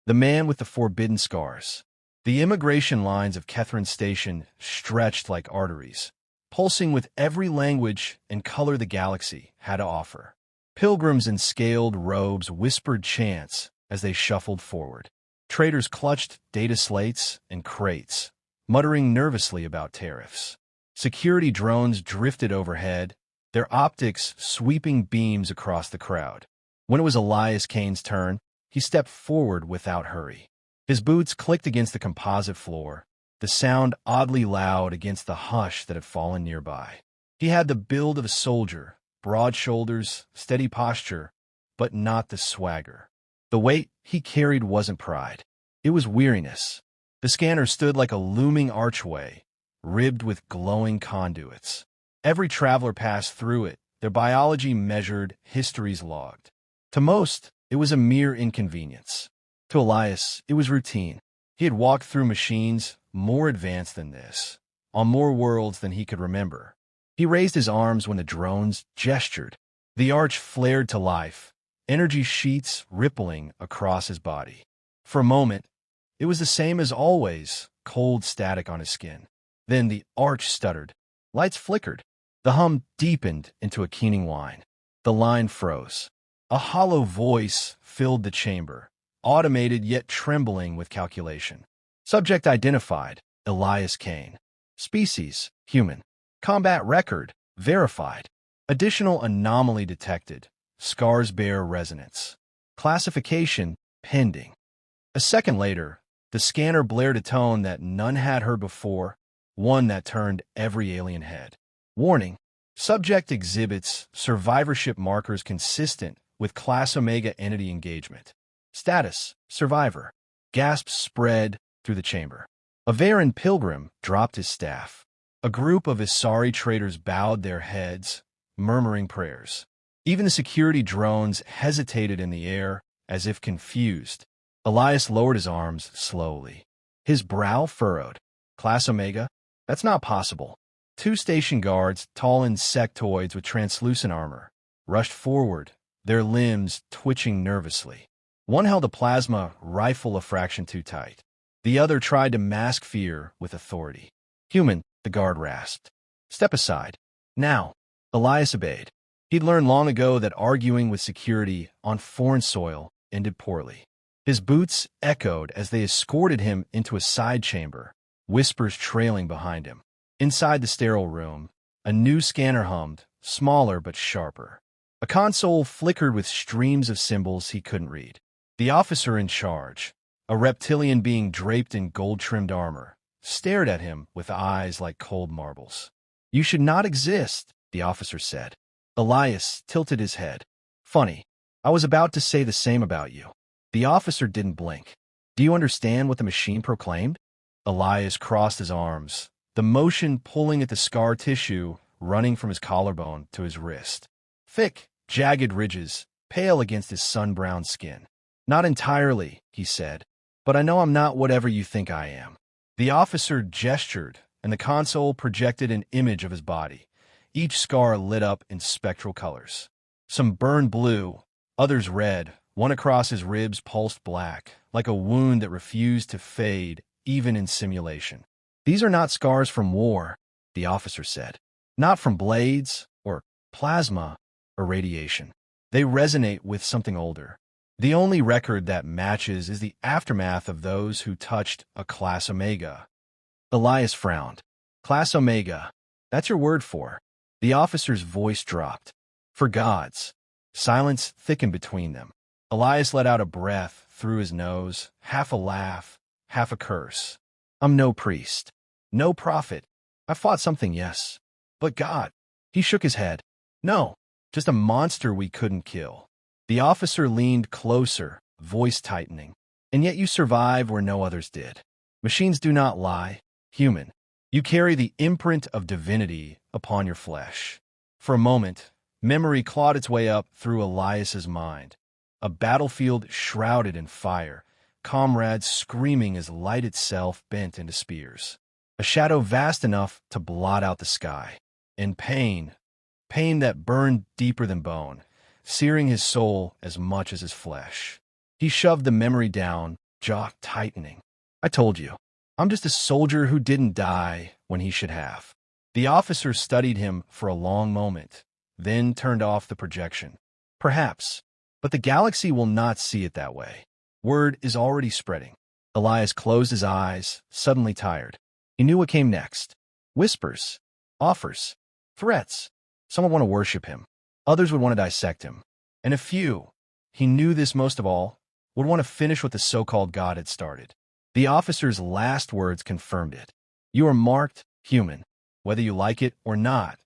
The man with the forbidden scars. The immigration lines of Catherine Station stretched like arteries, pulsing with every language and color the galaxy had to offer. Pilgrims in scaled robes whispered chants as they shuffled forward. Traders clutched data slates and crates, muttering nervously about tariffs. Security drones drifted overhead, their optics sweeping beams across the crowd. When it was Elias Kane's turn, he stepped forward without hurry. His boots clicked against the composite floor, the sound oddly loud against the hush that had fallen nearby. He had the build of a soldier, broad shoulders, steady posture, but not the swagger. The weight he carried wasn't pride. It was weariness. The scanner stood like a looming archway, ribbed with glowing conduits. Every traveler passed through it, their biology measured, histories logged. To most, it was a mere inconvenience. To Elias, it was routine. He had walked through machines more advanced than this, on more worlds than he could remember. He raised his arms when the drones gestured. The arch flared to life, energy sheets rippling across his body. For a moment, it was the same as always, cold static on his skin. Then the arch stuttered. Lights flickered. The hum deepened into a keening whine. The line froze. A hollow voice filled the chamber, automated yet trembling with calculation. Subject identified, Elias Kane. Species, human. Combat record, verified. Additional anomaly detected, scars bear resonance. Classification, pending. A second later, the scanner blared a tone that none had heard before, one that turned every alien head. Warning, subject exhibits survivorship markers consistent with Class Omega entity engagement. Status, survivor. Gasps spread through the chamber. A Varan pilgrim dropped his staff. A group of Isari traders bowed their heads, murmuring prayers. Even the security drones hesitated in the air, as if confused. Elias lowered his arms slowly. His brow furrowed. Class Omega? That's not possible. Two station guards, tall insectoids with translucent armor, rushed forward, their limbs twitching nervously. One held a plasma rifle a fraction too tight. The other tried to mask fear with authority. Human, the guard rasped. Step aside. Now. Elias obeyed. He'd learned long ago that arguing with security on foreign soil ended poorly. His boots echoed as they escorted him into a side chamber, whispers trailing behind him. Inside the sterile room, a new scanner hummed, smaller but sharper. A console flickered with streams of symbols he couldn't read. The officer in charge, a reptilian being draped in gold-trimmed armor, stared at him with eyes like cold marbles. You should not exist, the officer said. Elias tilted his head. Funny, I was about to say the same about you. The officer didn't blink. Do you understand what the machine proclaimed? Elias crossed his arms, the motion pulling at the scar tissue running from his collarbone to his wrist. Thick, jagged ridges, pale against his sun-browned skin. Not entirely, he said, but I know I'm not whatever you think I am. The officer gestured, and the console projected an image of his body, each scar lit up in spectral colors. Some burned blue, others red, one across his ribs pulsed black, like a wound that refused to fade even in simulation. These are not scars from war, the officer said. Not from blades, or plasma, or radiation. They resonate with something older. The only record that matches is the aftermath of those who touched a Class Omega. Elias frowned. Class Omega, that's your word for. The officer's voice dropped. For gods. Silence thickened between them. Elias let out a breath through his nose, half a laugh, half a curse. I'm no priest. No prophet. I fought something, yes. But God. He shook his head. No, just a monster we couldn't kill. The officer leaned closer, voice tightening. And yet you survive where no others did. Machines do not lie. Human. You carry the imprint of divinity upon your flesh. For a moment, memory clawed its way up through Elias's mind. A battlefield shrouded in fire, comrades screaming as light itself bent into spears. A shadow vast enough to blot out the sky. And pain that burned deeper than bone, searing his soul as much as his flesh. He shoved the memory down, jaw tightening. I told you. I'm just a soldier who didn't die when he should have. The officer studied him for a long moment, then turned off the projection. Perhaps, but the galaxy will not see it that way. Word is already spreading. Elias closed his eyes, suddenly tired. He knew what came next. Whispers, offers, threats. Some would want to worship him. Others would want to dissect him. And a few, he knew this most of all, would want to finish what the so-called God had started. The officer's last words confirmed it. You are marked human, whether you like it or not.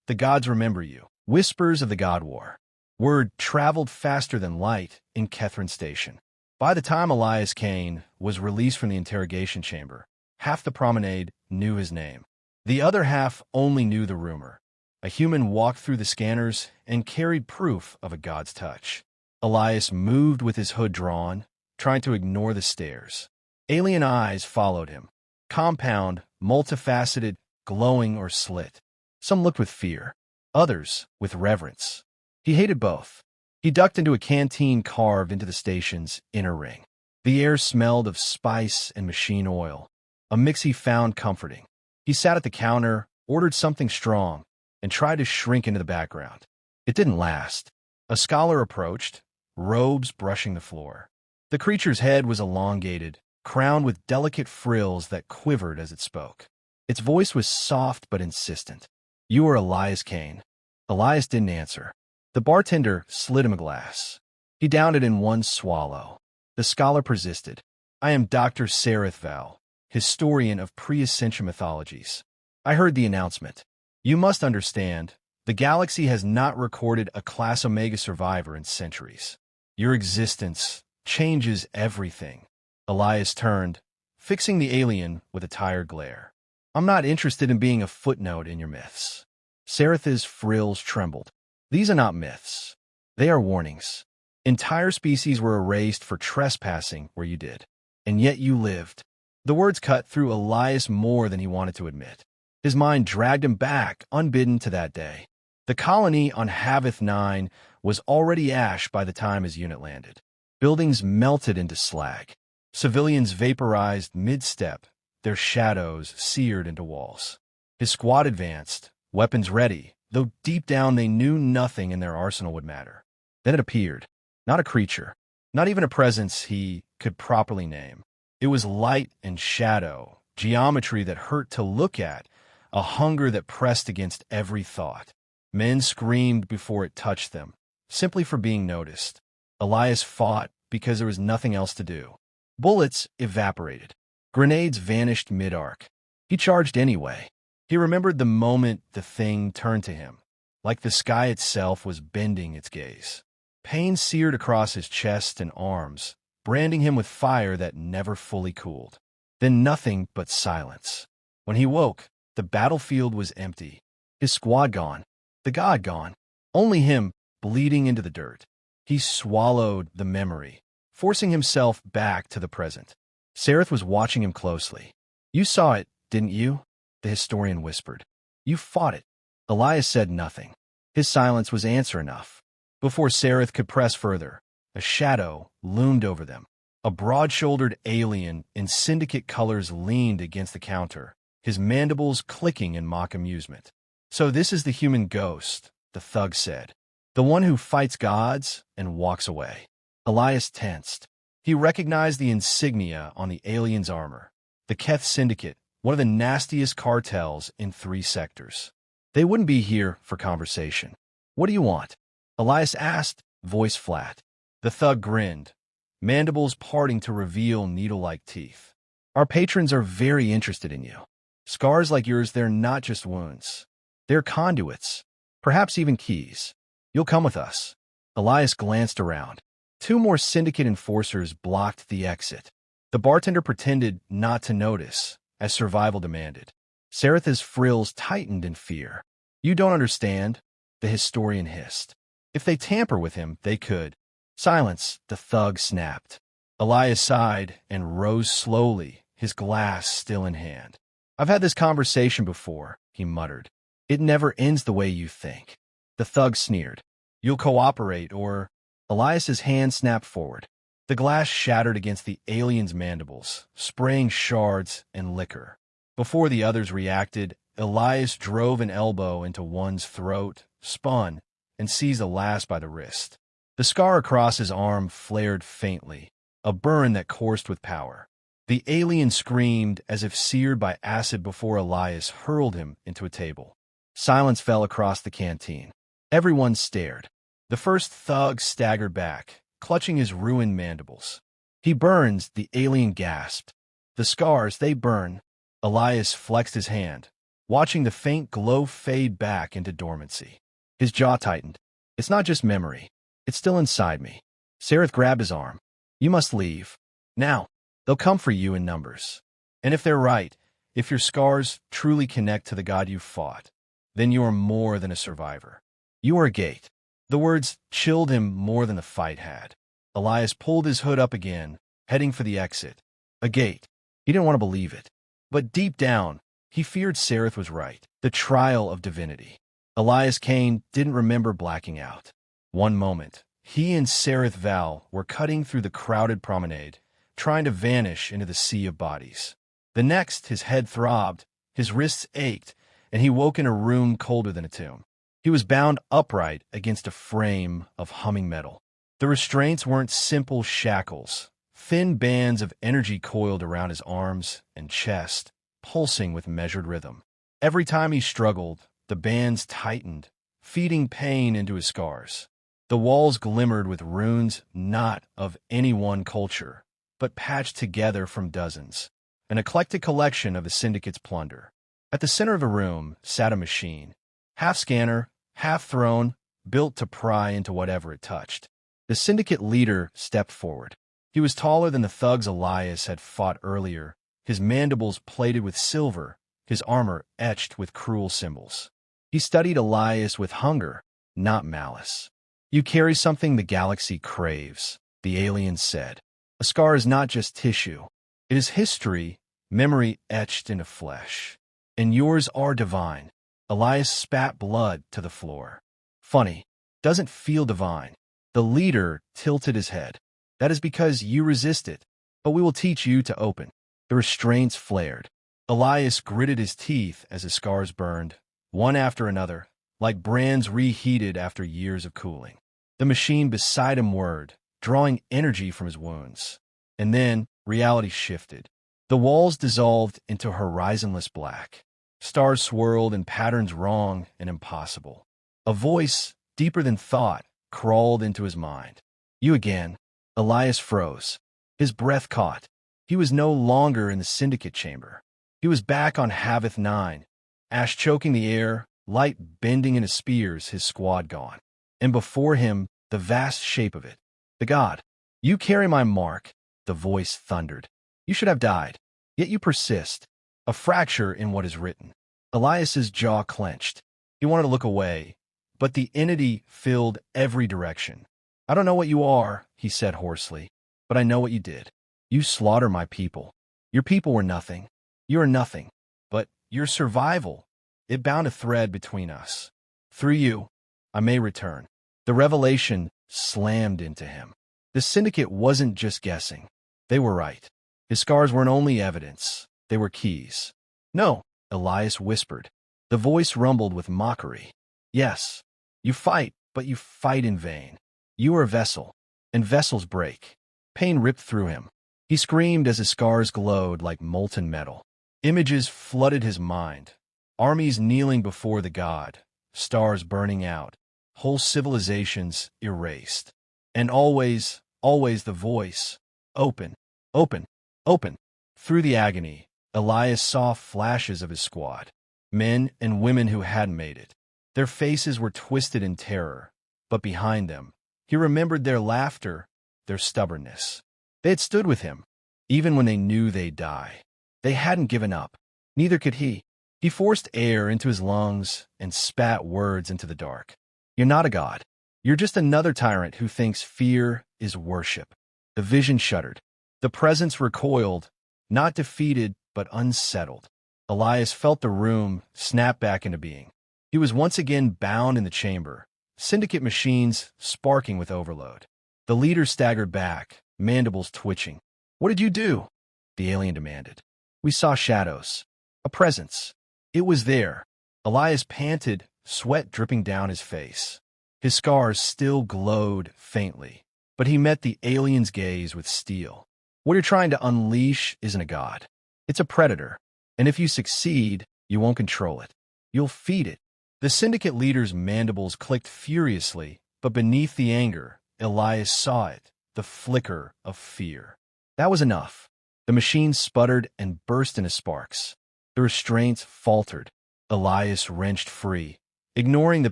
The gods remember you. Whispers of the God War. Word traveled faster than light in Kethrin Station. By the time Elias Kane was released from the interrogation chamber, half the promenade knew his name. The other half only knew the rumor. A human walked through the scanners and carried proof of a god's touch. Elias moved with his hood drawn, trying to ignore the stares. Alien eyes followed him. Compound, multifaceted, glowing or slit. Some looked with fear, others with reverence. He hated both. He ducked into a canteen carved into the station's inner ring. The air smelled of spice and machine oil, a mix he found comforting. He sat at the counter, ordered something strong, and tried to shrink into the background. It didn't last. A scholar approached, robes brushing the floor. The creature's head was elongated, crowned with delicate frills that quivered as it spoke. Its voice was soft but insistent. You are Elias Kane. Elias didn't answer. The bartender slid him a glass. He downed it in one swallow. The scholar persisted. I am Dr. Sareth Val, historian of pre-ascension mythologies. I heard the announcement. You must understand, the galaxy has not recorded a Class Omega survivor in centuries. Your existence changes everything. Elias turned, fixing the alien with a tired glare. I'm not interested in being a footnote in your myths. Sareth's frills trembled. These are not myths. They are warnings. Entire species were erased for trespassing where you did. And yet you lived. The words cut through Elias more than he wanted to admit. His mind dragged him back, unbidden, to that day. The colony on Havith 9 was already ash by the time his unit landed. Buildings melted into slag. Civilians vaporized mid-step, their shadows seared into walls. His squad advanced, weapons ready, though deep down they knew nothing in their arsenal would matter. Then it appeared. Not a creature, not even a presence he could properly name. It was light and shadow, geometry that hurt to look at, a hunger that pressed against every thought. Men screamed before it touched them, simply for being noticed. Elias fought because there was nothing else to do. Bullets evaporated. Grenades vanished mid-arc. He charged anyway. He remembered the moment the thing turned to him, like the sky itself was bending its gaze. Pain seared across his chest and arms, branding him with fire that never fully cooled. Then nothing but silence. When he woke, the battlefield was empty. His squad gone. The god gone. Only him, bleeding into the dirt. He swallowed the memory, forcing himself back to the present. Sareth was watching him closely. You saw it, didn't you? The historian whispered. You fought it. Elias said nothing. His silence was answer enough. Before Sareth could press further, a shadow loomed over them. A broad-shouldered alien in syndicate colors leaned against the counter, his mandibles clicking in mock amusement. So this is the human ghost, the thug said. The one who fights gods and walks away. Elias tensed. He recognized the insignia on the alien's armor. The Keth Syndicate, one of the nastiest cartels in 3 sectors. They wouldn't be here for conversation. What do you want? Elias asked, voice flat. The thug grinned, mandibles parting to reveal needle-like teeth. Our patrons are very interested in you. Scars like yours, they're not just wounds. They're conduits, perhaps even keys. You'll come with us. Elias glanced around. 2 more syndicate enforcers blocked the exit. The bartender pretended not to notice, as survival demanded. Sareth's frills tightened in fear. You don't understand, the historian hissed. If they tamper with him, they could. Silence, the thug snapped. Elias sighed and rose slowly, his glass still in hand. I've had this conversation before, he muttered. It never ends the way you think. The thug sneered. You'll cooperate or... Elias's hand snapped forward. The glass shattered against the alien's mandibles, spraying shards and liquor. Before the others reacted, Elias drove an elbow into one's throat, spun, and seized the last by the wrist. The scar across his arm flared faintly, a burn that coursed with power. The alien screamed as if seared by acid before Elias hurled him into a table. Silence fell across the canteen. Everyone stared. The first thug staggered back, clutching his ruined mandibles. "He burns," the alien gasped. "The scars, they burn." Elias flexed his hand, watching the faint glow fade back into dormancy. His jaw tightened. "It's not just memory. It's still inside me." Sareth grabbed his arm. "You must leave. Now. They'll come for you in numbers. And if they're right, if your scars truly connect to the God you fought, then you are more than a survivor. You are a gate." The words chilled him more than the fight had. Elias pulled his hood up again, heading for the exit. A gate. He didn't want to believe it. But deep down, he feared Sareth was right. The trial of divinity. Elias Kane didn't remember blacking out. One moment, he and Sareth Val were cutting through the crowded promenade, trying to vanish into the sea of bodies. The next, his head throbbed, his wrists ached, and he woke in a room colder than a tomb. He was bound upright against a frame of humming metal. The restraints weren't simple shackles. Thin bands of energy coiled around his arms and chest, pulsing with measured rhythm. Every time he struggled, the bands tightened, feeding pain into his scars. The walls glimmered with runes not of any one culture, but patched together from dozens, an eclectic collection of the syndicate's plunder. At the center of the room sat a machine, half scanner, half throne, built to pry into whatever it touched. The syndicate leader stepped forward. He was taller than the thugs Elias had fought earlier, his mandibles plated with silver, his armor etched with cruel symbols. He studied Elias with hunger, not malice. "You carry something the galaxy craves," the alien said. "A scar is not just tissue. It is history, memory etched into flesh. And yours are divine." Elias spat blood to the floor. "Funny. Doesn't feel divine." The leader tilted his head. "That is because you resist it. But we will teach you to open." The restraints flared. Elias gritted his teeth as his scars burned, one after another, like brands reheated after years of cooling. The machine beside him whirred, drawing energy from his wounds. And then reality shifted. The walls dissolved into horizonless black. Stars swirled in patterns wrong and impossible. A voice, deeper than thought, crawled into his mind. "You again." Elias froze. His breath caught. He was no longer in the syndicate chamber. He was back on Haveth 9, ash choking the air, light bending into spears, his squad gone. And before him, the vast shape of it. The god. "You carry my mark," the voice thundered. "You should have died. Yet you persist. A fracture in what is written." Elias's jaw clenched. He wanted to look away, but the entity filled every direction. "I don't know what you are," he said hoarsely, "but I know what you did. You slaughtered my people. Your people were nothing. You are nothing. But your survival, it bound a thread between us. Through you, I may return." The revelation slammed into him. The syndicate wasn't just guessing. They were right. His scars weren't only evidence. They were keys. "No," Elias whispered. The voice rumbled with mockery. "Yes, you fight, but you fight in vain. You are a vessel, and vessels break." Pain ripped through him. He screamed as his scars glowed like molten metal. Images flooded his mind. Armies kneeling before the god, stars burning out, whole civilizations erased. And always, always the voice, "Open, open, open." Through the agony, Elias saw flashes of his squad, men and women who hadn't made it. Their faces were twisted in terror, but behind them, he remembered their laughter, their stubbornness. They had stood with him, even when they knew they'd die. They hadn't given up. Neither could he. He forced air into his lungs and spat words into the dark. "You're not a god. You're just another tyrant who thinks fear is worship." The vision shuddered. The presence recoiled, not defeated, but unsettled. Elias felt the room snap back into being. He was once again bound in the chamber, syndicate machines sparking with overload. The leader staggered back, mandibles twitching. "What did you do?" the alien demanded. "We saw shadows. A presence. It was there." Elias panted, sweat dripping down his face. His scars still glowed faintly, but he met the alien's gaze with steel. "What you're trying to unleash isn't a god. It's a predator. And if you succeed, you won't control it. You'll feed it." The syndicate leader's mandibles clicked furiously, but beneath the anger, Elias saw it, the flicker of fear. That was enough. The machine sputtered and burst into sparks. The restraints faltered. Elias wrenched free, ignoring the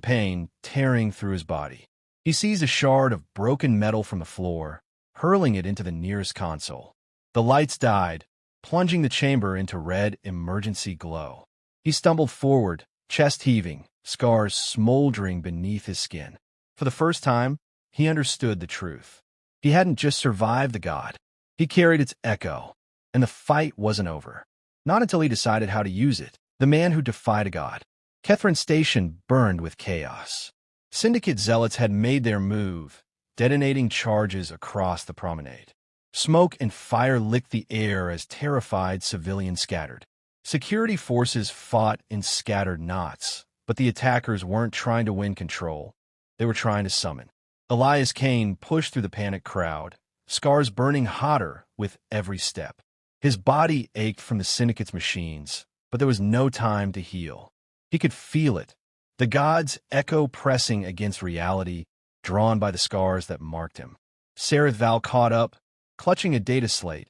pain tearing through his body. He seized a shard of broken metal from the floor, hurling it into the nearest console. The lights died, plunging the chamber into red emergency glow. He stumbled forward, chest heaving, scars smoldering beneath his skin. For the first time, he understood the truth. He hadn't just survived the god. He carried its echo, and the fight wasn't over. Not until he decided how to use it. The man who defied a god. Kethrin Station burned with chaos. Syndicate zealots had made their move, detonating charges across the promenade. Smoke and fire licked the air as terrified civilians scattered. Security forces fought in scattered knots, but the attackers weren't trying to win control. They were trying to summon. Elias Kane pushed through the panicked crowd, scars burning hotter with every step. His body ached from the syndicate's machines, but there was no time to heal. He could feel it, the god's echo pressing against reality, drawn by the scars that marked him. Sareth Val caught up, clutching a data slate,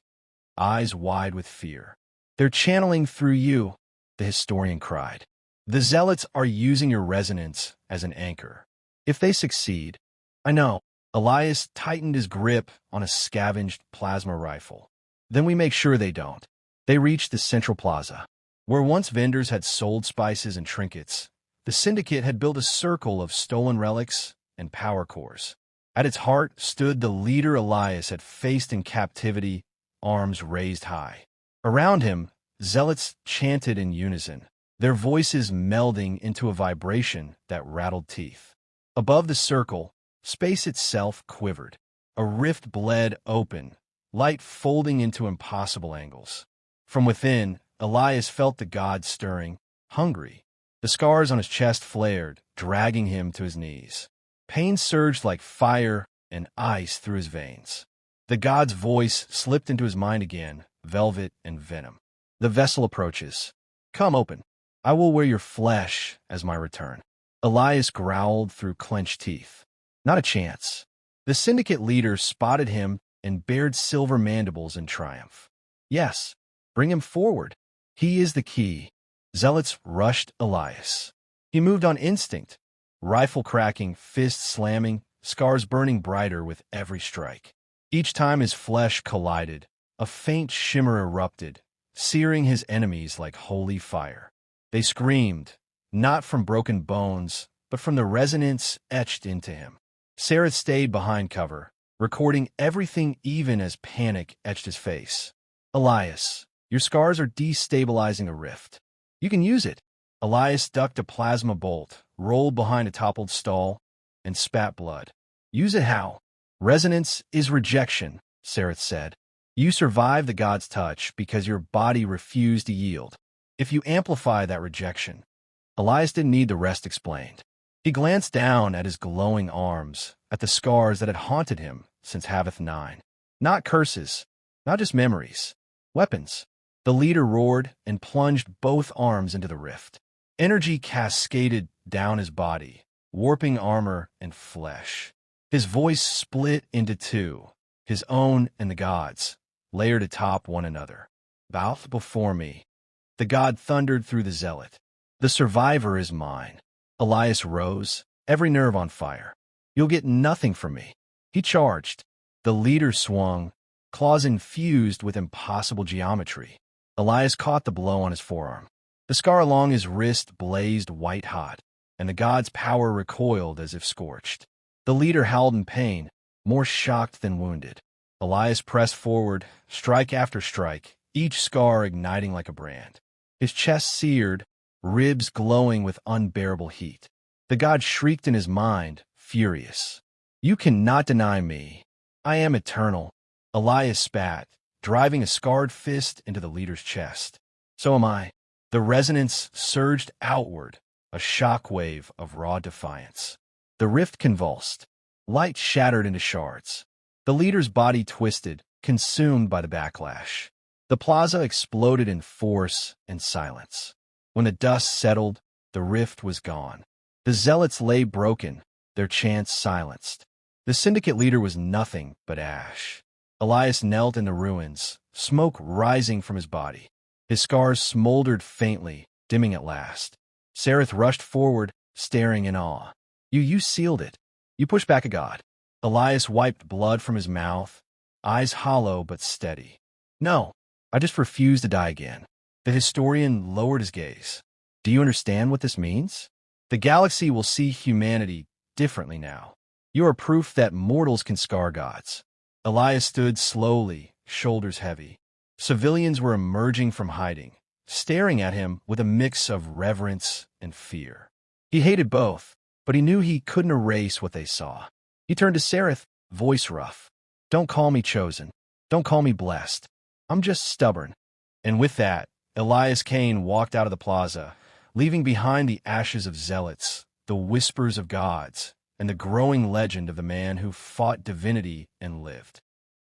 eyes wide with fear. "They're channeling through you," the historian cried. "The zealots are using your resonance as an anchor. If they succeed—" "I know." Elias tightened his grip on a scavenged plasma rifle. "Then we make sure they don't." They reached the central plaza. Where once vendors had sold spices and trinkets, the syndicate had built a circle of stolen relics and power cores. At its heart stood the leader Elias had faced in captivity, arms raised high. Around him, zealots chanted in unison, their voices melding into a vibration that rattled teeth. Above the circle, space itself quivered. A rift bled open, light folding into impossible angles. From within, Elias felt the god stirring, hungry. The scars on his chest flared, dragging him to his knees. Pain surged like fire and ice through his veins. The god's voice slipped into his mind again, velvet and venom. "The vessel approaches. Come open. I will wear your flesh as my return." Elias growled through clenched teeth. Not a chance. The syndicate leader spotted him and bared silver mandibles in triumph. "Yes, bring him forward. He is the key." Zealots rushed Elias. He moved on instinct, rifle cracking, fist slamming, scars burning brighter with every strike. Each time his flesh collided, a faint shimmer erupted, searing his enemies like holy fire. They screamed, not from broken bones, but from the resonance etched into him. Sareth stayed behind cover, recording everything even as panic etched his face. "Elias, your scars are destabilizing a rift. You can use it." Elias ducked a plasma bolt, rolled behind a toppled stall, and spat blood. "Use it how?" "Resonance is rejection," Sareth said. "You survived the god's touch because your body refused to yield. If you amplify that rejection—" Elias didn't need the rest explained. He glanced down at his glowing arms, at the scars that had haunted him since Haveth 9. Not curses, not just memories. Weapons. The leader roared and plunged both arms into the rift. Energy cascaded down his body, warping armor and flesh. His voice split into two, his own and the god's, layered atop one another. "Bow before me." The god thundered through the zealot. "The survivor is mine." Elias rose, every nerve on fire. "You'll get nothing from me." He charged. The leader swung, claws infused with impossible geometry. Elias caught the blow on his forearm. The scar along his wrist blazed white-hot, and the god's power recoiled as if scorched. The leader howled in pain, more shocked than wounded. Elias pressed forward, strike after strike, each scar igniting like a brand. His chest seared, ribs glowing with unbearable heat. The god shrieked in his mind, furious. "You cannot deny me. I am eternal. Elias spat, driving a scarred fist into the leader's chest. So am I. The resonance surged outward, a shockwave of raw defiance. The rift convulsed. Light shattered into shards. The leader's body twisted, consumed by the backlash. The plaza exploded in force and silence. When the dust settled, the rift was gone. The zealots lay broken, their chants silenced. The syndicate leader was nothing but ash. Elias knelt in the ruins, smoke rising from his body. His scars smoldered faintly, dimming at last. Sareth rushed forward, staring in awe. You sealed it. You pushed back a god. Elias wiped blood from his mouth, eyes hollow but steady. No, I just refuse to die again. The historian lowered his gaze. Do you understand what this means? The galaxy will see humanity differently now. You are proof that mortals can scar gods. Elias stood slowly, shoulders heavy. Civilians were emerging from hiding, staring at him with a mix of reverence and fear. He hated both, but he knew he couldn't erase what they saw. He turned to Sareth, voice rough. Don't call me chosen. Don't call me blessed. I'm just stubborn. And with that, Elias Kane walked out of the plaza, leaving behind the ashes of zealots, the whispers of gods, and the growing legend of the man who fought divinity and lived.